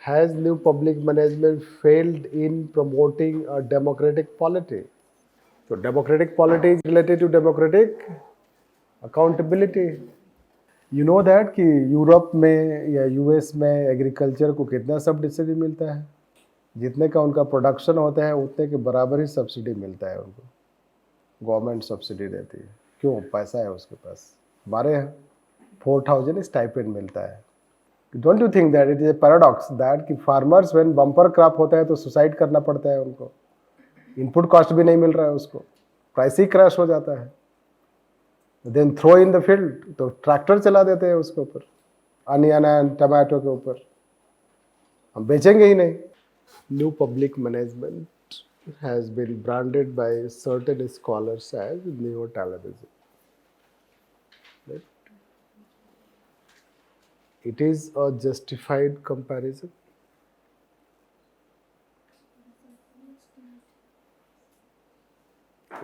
has new public management failed in promoting a democratic polity? So democratic polity is related to democratic accountability. You know that कि Europe में या US में agriculture को कितना subsidy मिलता है? जितने का उनका प्रोडक्शन होता है उतने के बराबर ही सब्सिडी मिलता है उनको. गवर्नमेंट सब्सिडी देती है. क्यों? पैसा है उसके पास. 4,000 स्टाइपेंड मिलता है. Don't you think that it is a paradox that कि फार्मर्स व्हेन बम्पर क्रॉप होता है तो सुसाइड करना पड़ता है उनको. इनपुट कॉस्ट भी नहीं मिल रहा है उसको, प्राइस ही क्रैश हो जाता है. Then throw in the field, तो ट्रैक्टर चला देते हैं उसके ऊपर, अनियन एंड टमाटो के ऊपर. हम बेचेंगे ही नहीं. New public management has been branded by certain scholars as neo-taylorism. It is a justified comparison.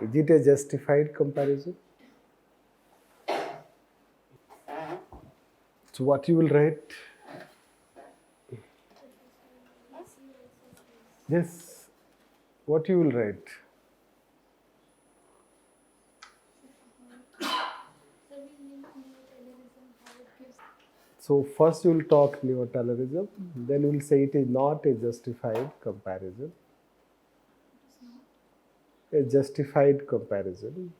Is it a justified comparison? So what you will write? Yes. What you will write? So first you will talk neo-taylorism, then you will say it is not a justified comparison. A justified comparison.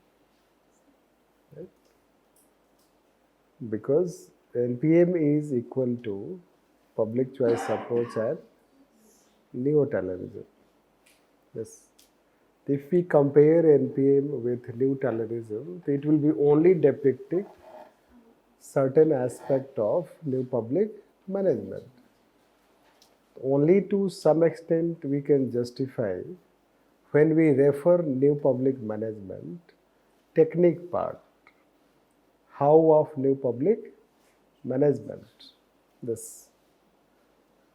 Right? Because NPM is equal to public choice approach and neo-taylorism. Yes. If we compare NPM with neo-taylorism, it will be only depicting certain aspect of new public management. Only to some extent we can justify when we refer new public management technique part. How of new public management? This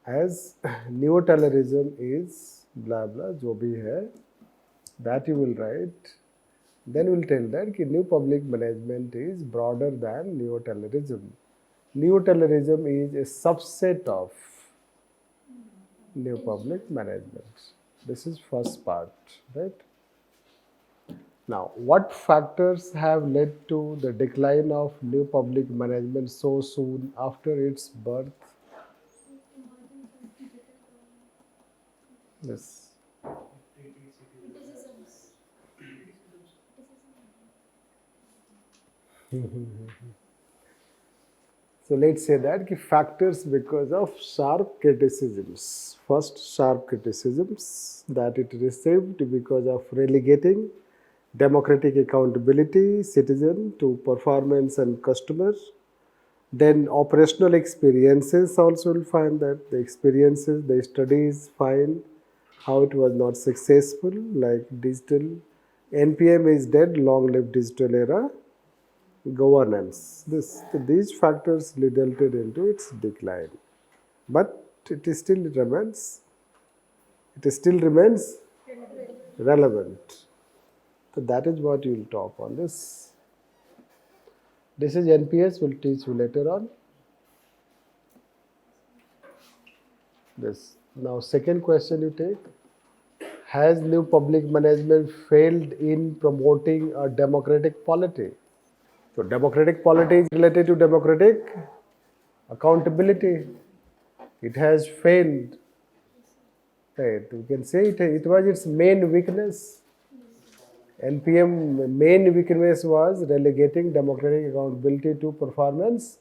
as neo-taylorism is blah blah जो भी है, that you will write. Then you will tell that कि new public management is broader than neo-taylorism. Neo-taylorism is a subset of new public management. This is first part, right? Now, what factors have led to the decline of new public management so soon after its birth? Yes. So let's say that ki factors because of sharp criticisms. First, sharp criticisms that it received because of relegating democratic accountability, citizen to performance and customers. Then operational experiences also will find that the experiences, the studies find how it was not successful, like digital. NPM is dead, long live digital era. Governance. These factors resulted into its decline. But it still remains relevant. So that is what you will talk on this. This is NPS, we'll teach you later on. This. Now second question you take. Has new public management failed in promoting a democratic polity? So democratic polity is related to democratic accountability. It has failed. Right. We can say it was its main weakness. NPM main weakness was relegating democratic accountability to performance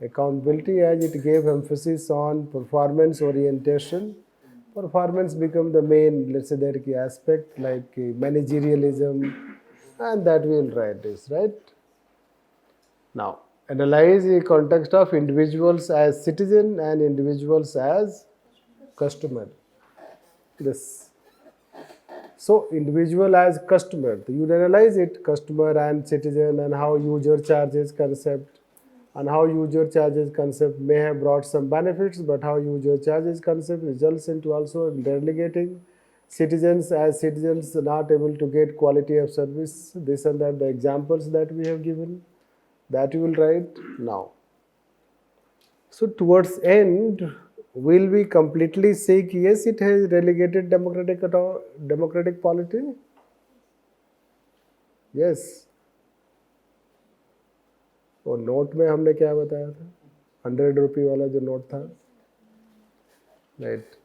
accountability, as it gave emphasis on performance orientation. Performance become the main, let's say, that key aspect, like managerialism, and that we will write this, right? Now, analyze the context of individuals as citizen and individuals as customer. This. So, individual as customer, you analyze it, customer and citizen, and how user charges concept, and how user charges concept may have brought some benefits, but how user charges concept results into also delegating citizens as citizens not able to get quality of service, this and that, the examples that we have given, that you will write now. So towards end, will we completely say कि yes it has relegated democratic polity? Yes. और note में हमने क्या बताया था? 100 रुपये वाला जो नोट था, राइट,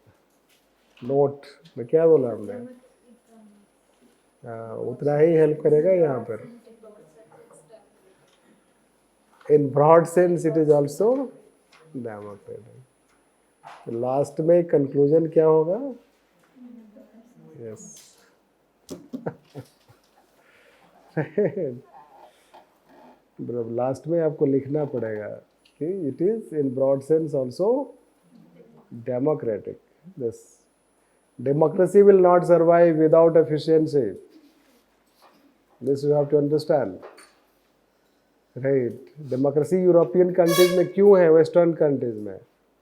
नोट में क्या बोला हमने? उतना ही हेल्प करेगा यहाँ पर. In broad sense it is also democratic. Last में कंक्लूजन क्या होगा? यस. लास्ट में आपको लिखना पड़ेगा कि it is in broad sense also democratic. This democracy will not survive without efficiency. This you have to understand, right? Democracy European countries में क्यों है, वेस्टर्न कंट्रीज में?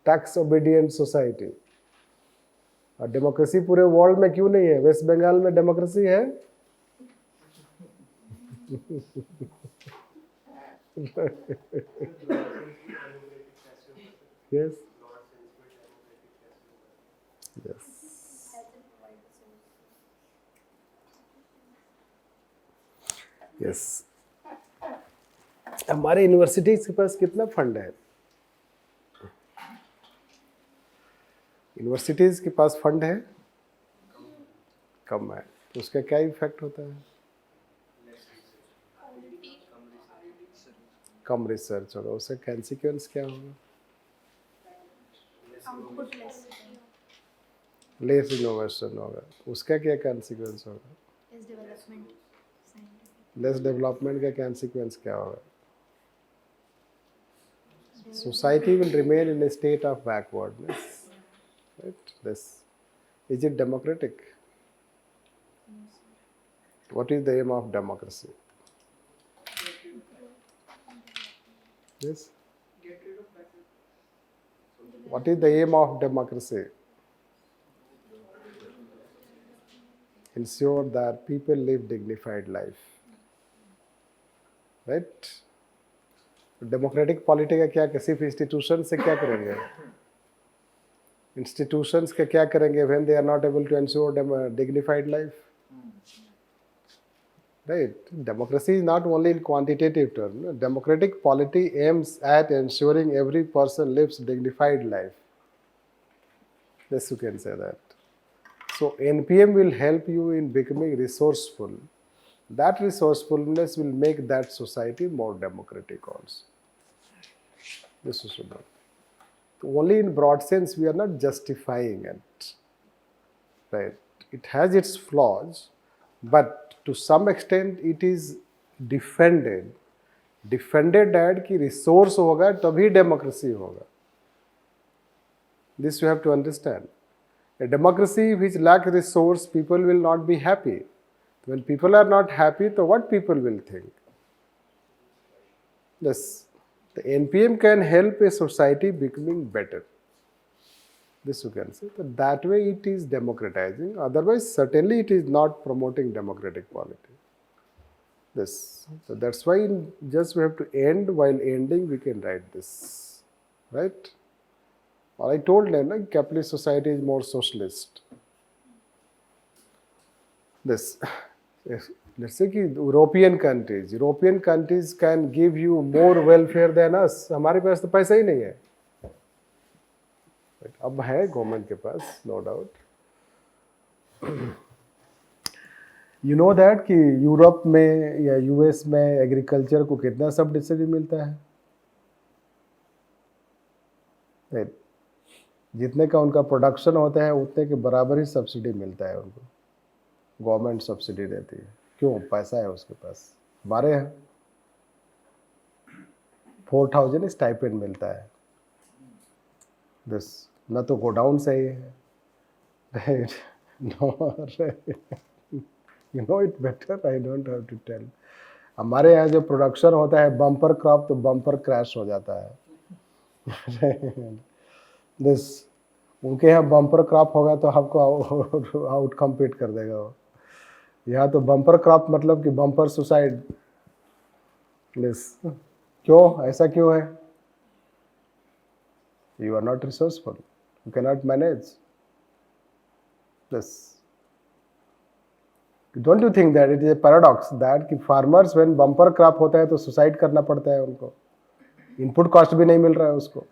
Tax obedient society. और डेमोक्रेसी पूरे वर्ल्ड में क्यों नहीं है? वेस्ट बंगाल में डेमोक्रेसी है. Yes. Yes. Yes. हमारे यूनिवर्सिटीज के पास कितना फंड है? यूनिवर्सिटीज के पास फंड है? कम है. तो उसका क्या इफेक्ट होता है? कम रिसर्च होगा. उसका कॉन्सिक्वेंस क्या होगा? लेस इनोवेशन होगा. उसका क्या कॉन्सिक्वेंस होगा? लेस डेवलपमेंट का कॉन्सिक्वेंस क्या होगा? Society will remain in A state of backwardness. Right? This is it democratic? What is the aim of democracy? Yes. What is the aim of democracy? Ensure that people live dignified life. Right? Democratic polity का क्या? सिर्फ institution से क्या करेंगे? Institutions के क्या करेंगे when they are not able to ensure dignified life? Right? Democracy is not only in quantitative terms. Democratic polity aims at ensuring every person lives dignified life. Yes, you can say that. So NPM will help you in becoming resourceful. That resourcefulness will make that society more democratic also. This is about. Only in broad sense we are not justifying it, right? It has its flaws, but to some extent it is defended that कि resource होगा तभी democracy होगा. This you have to understand. A democracy which lacks resource, people will not be happy. When people are not happy, so what people will think? Yes. The NPM can help a society becoming better. This you can say. But that way it is democratizing. Otherwise, certainly it is not promoting democratic polity. This. So that's why just we have to end. While ending, we can write this. Right? Or I told them, capitalist society is more socialist. This. Yes. Let's say कि European countries can give you more welfare than us. हमारे पास तो पैसा ही नहीं है. अब है government के पास, no doubt. You know that कि यूरोप में या यूएस में एग्रीकल्चर को कितना सब्सिडी मिलता है? जितने का उनका प्रोडक्शन होता है उतने के बराबर ही सब्सिडी मिलता है उनको. गवर्नमेंट सब्सिडी देती है. क्यों? पैसा है उसके पास. हमारे यहाँ 4,000 स्टाइपेंड मिलता है. दिस न तो गोडाउन सही है, right? You know it better, I don't have to tell. हमारे यहाँ जो प्रोडक्शन होता है बम्पर क्रॉप, तो बम्पर क्रैश हो जाता है. दिस उनके यहाँ बम्पर क्रॉप होगा तो आपको आउट कम्पीट कर देगा वो. यहाँ तो बम्पर क्रॉप मतलब कि बम्पर सुसाइड. क्यों? ऐसा क्यों है? You are not resourceful. You cannot manage. Yes. Don't you think that it is a paradox that कि farmers when bumper crop होता है तो suicide करना पड़ता है उनको, input cost भी नहीं मिल रहा है उसको,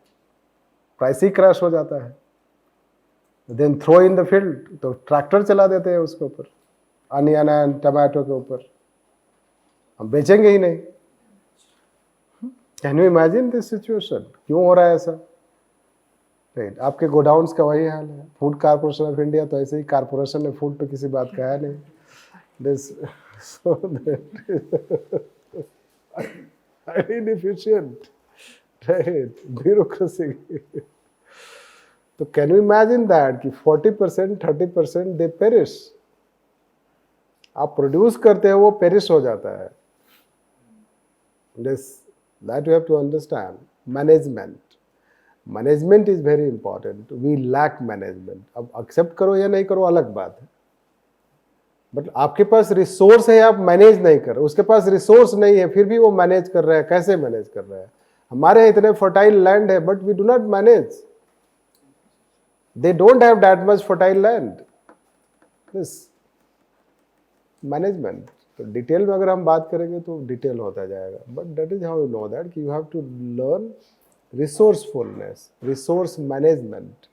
price ही crash हो जाता है, then throw in the field तो ट्रैक्टर चला देते हैं उसके ऊपर, अनियन एंड टमाटो के ऊपर, हम बेचेंगे ही नहीं. Can you imagine this situation? क्यों हो रहा है ऐसा? राइट, आपके गोडाउन्स का वही हाल है. फूड कारपोरेशन ऑफ इंडिया तो ऐसे ही, कारपोरेशन ने फूड तो किसी बात का है नहीं. This so inefficient, right, bureaucracy. तो कैन यू इमेजिन दैट कि 40% 30% दे पेरिश. आप प्रोड्यूस करते हो वो पेरिश हो जाता है. This that you have to understand. Management is very important. We lack management. अब एक्सेप्ट करो या नहीं करो अलग बात है, बट आपके पास रिसोर्स है, आप मैनेज नहीं कर रहे. उसके पास रिसोर्स नहीं है फिर भी वो मैनेज कर रहा है. कैसे मैनेज कर रहा है? हमारे इतने फर्टाइल लैंड है but we do not manage. They don't have that much fertile land. This management तो डिटेल में अगर हम बात करेंगे तो डिटेल होता जाएगा, but that is how you know that कि you have to learn resourcefulness, resource management,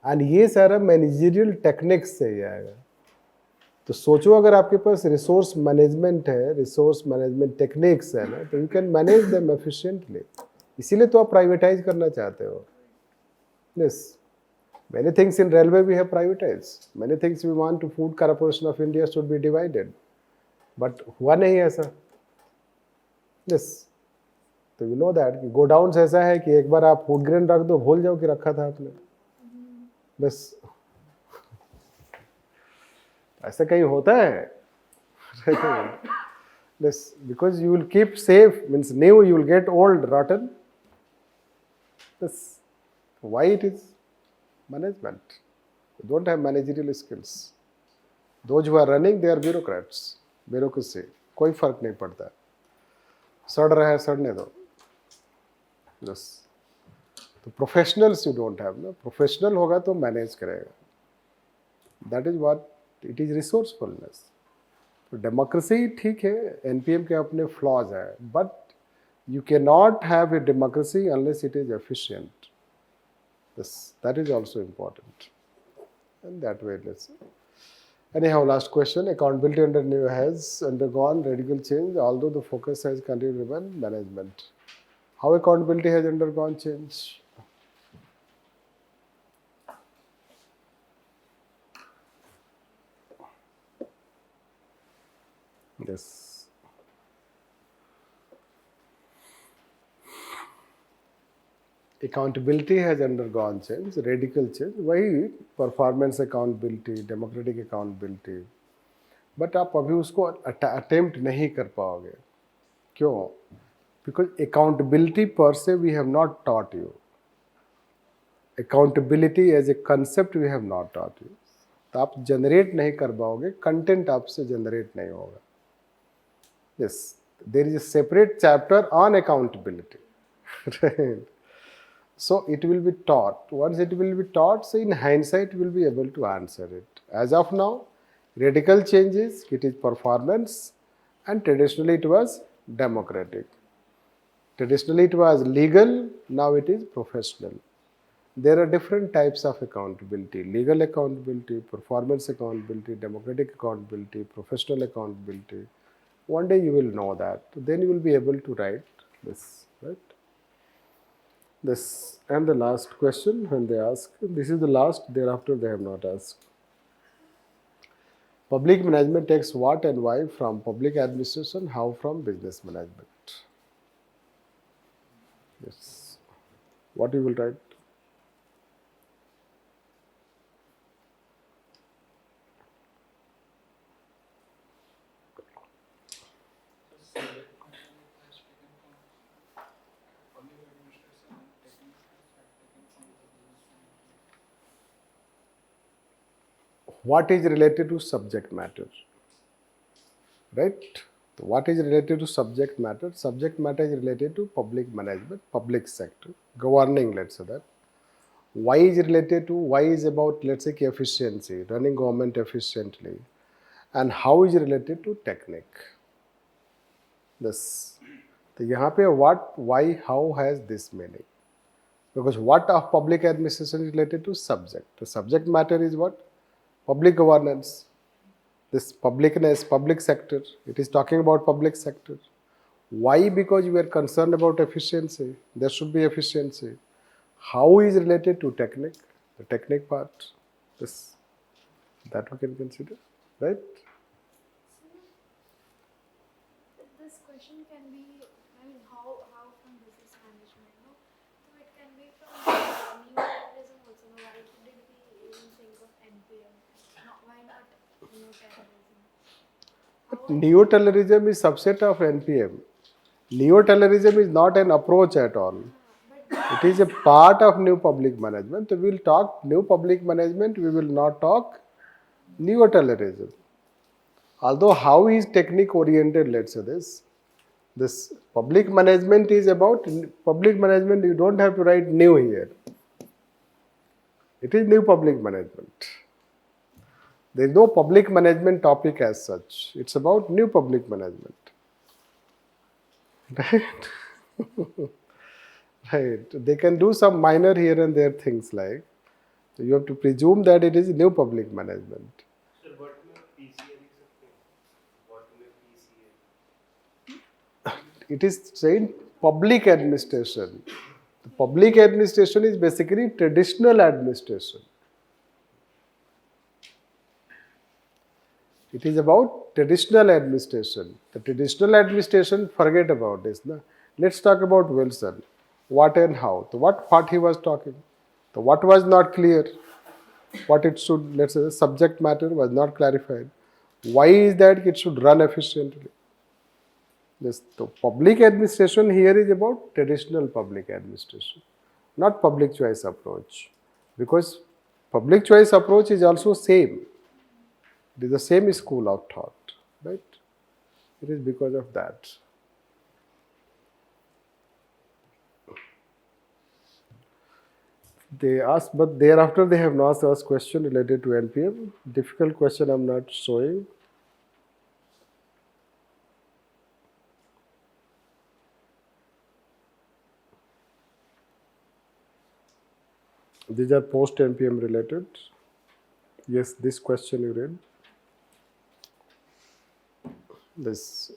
and ये सारा मैनेजरियल टेक्निक्स से ही आएगा. तो सोचो अगर आपके पास रिसोर्स मैनेजमेंट है, रिसोर्स मैनेजमेंट टेक्निक्स है ना, तो you can manage them efficiently. इसीलिए तो आप प्राइवेटाइज करना चाहते हो. Yes, many things in railway we have privatized. Many things we want to food corporation of India should be divided. But हुआ नहीं ऐसा. Yes. तो you know that कि गोडाउन्स ऐसा है कि एक बार आप फूड ग्रेन रख दो, भूल जाओ कि रखा था आपने. बस ऐसा कहीं होता है? Yes, because you will keep safe, means new, you will get old, rotten. Yes. Why it is? Management. They don't have managerial skills. Those who are running, they are bureaucrats. Bureaucracy. कोई फर्क नहीं पड़ता. सड़ रहा है, सड़ने दो. Yes. तो प्रोफेशनल्स यू डोंट हैव ना. प्रोफेशनल होगा तो मैनेज करेगा. That is what it is, resourcefulness. तो डेमोक्रेसी ठीक है, एनपीएम के अपने फ्लॉज है, but you can not have a democracy unless it is efficient. This, that is also important. And that way, let's see. Anyhow, last question. Accountability under new has undergone radical change, although the focus has continued to remain management. How accountability has undergone change? Yes. Accountability has undergone change, radical change. वही performance accountability, democratic accountability, but आप अभी उसको attempt नहीं कर पाओगे. क्यों? Because accountability पर से we have not taught you. Accountability as a concept we have not taught you. तो आप जनरेट नहीं कर पाओगे, कंटेंट आपसे जनरेट नहीं होगा. Yes, there is a separate chapter on accountability. So it will be taught. Once it will be taught, so in hindsight we will be able to answer it. As of now, radical changes, it is performance, and traditionally it was democratic. Traditionally it was legal, now it is professional. There are different types of accountability: legal accountability, performance accountability, democratic accountability, professional accountability. One day you will know that. Then you will be able to write this, right? This, and the last question when they ask, this is the last, thereafter they have not asked. Public management takes what and why from public administration, how from business management? Yes. What you will write? What is related to subject matter, right? What is related to subject matter? Subject matter is related to public management, public sector, governing, let's say that. Y is related to, Y is about, let's say, efficiency, running government efficiently. And how is related to technique. This. तो यहाँ पे what, why, how has this meaning? Because what of public administration is related to subject. The subject matter is what? Public governance. This publicness, public sector. It is talking about public sector. Why? Because we are concerned about efficiency. There should be efficiency. How is related to technique? The technique part. This, that we can consider, right? This question can be, I mean, how from business management, no? So it can be from neoliberalism also. No? Why did we even think of NPM? No, why not neo-terrorism? Neo-terrorism is subset of NPM. Neo-terrorism is not an approach at all. It is a part of new public management. So we will talk new public management, we will not talk neo-terrorism. Although how is technique oriented, let's say this public management is about public management, you don't have to write new here. It is new public management. There is no public management topic as such. It's about new public management. Right? Right. They can do some minor here and there things like, so you have to presume that it is new public management. Sir, what में PCA लिख सकते हैं? What में PCA? It is saying public administration. The public administration is basically traditional administration. It is about traditional administration. The traditional administration, forget about this. Na? Let's talk about Wilson. What and how. So what part he was talking. So what was not clear. What it should, let's say, the subject matter was not clarified. Why is that it should run efficiently? This, the public administration here is about traditional public administration, not public choice approach. Because public choice approach is also same. It is the same school of thought, right? It is because of that. They asked, but thereafter they have not asked question related to NPM. Difficult question I'm not showing. These are post NPM related. Yes, this question you read. This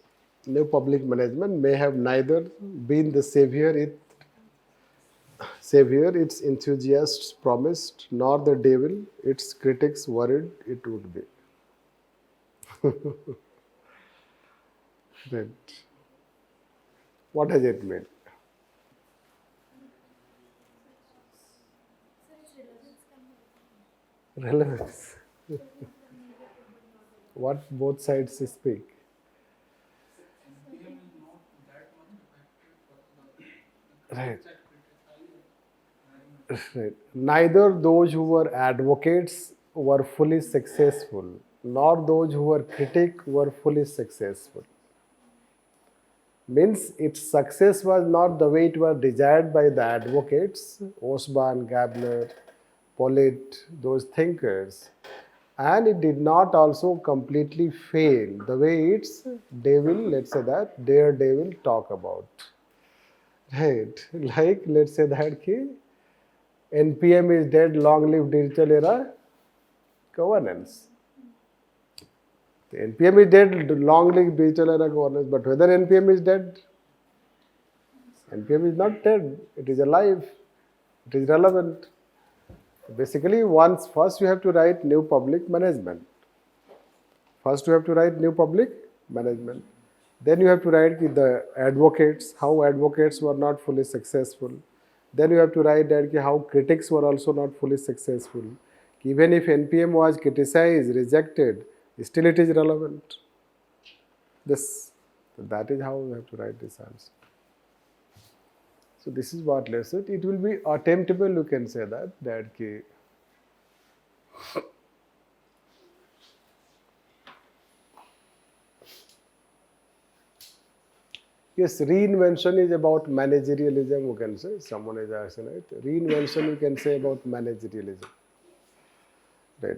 new public management may have neither been the savior its enthusiasts promised, nor the devil its critics worried it would be. Right. What has it meant? Relevance. What both sides speak. Right. Right. Neither those who were advocates were fully successful, nor those who were critics were fully successful. Means its success was not the way it was desired by the advocates, Osborne, Gabler, Pollitt, those thinkers. And it did not also completely fail the way its devil, let's say that, daredevil talk about. Right. Like, let's say that ki NPM is dead, long live digital era governance. The NPM is dead, long live digital era governance. But whether NPM is dead, NPM is not dead. It is alive. It is relevant. Basically, first you have to write new public management. First you have to write new public management. Then you have to write the advocates, how advocates were not fully successful. Then you have to write that how critics were also not fully successful. Even if NPM was criticized, rejected, still it is relevant. That is how we have to write this answer. So this is what let's say. It will be attemptable, you can say that ki Yes, reinvention is about managerialism, we can say. Someone is asking, right? Reinvention, we can say about managerialism. Right.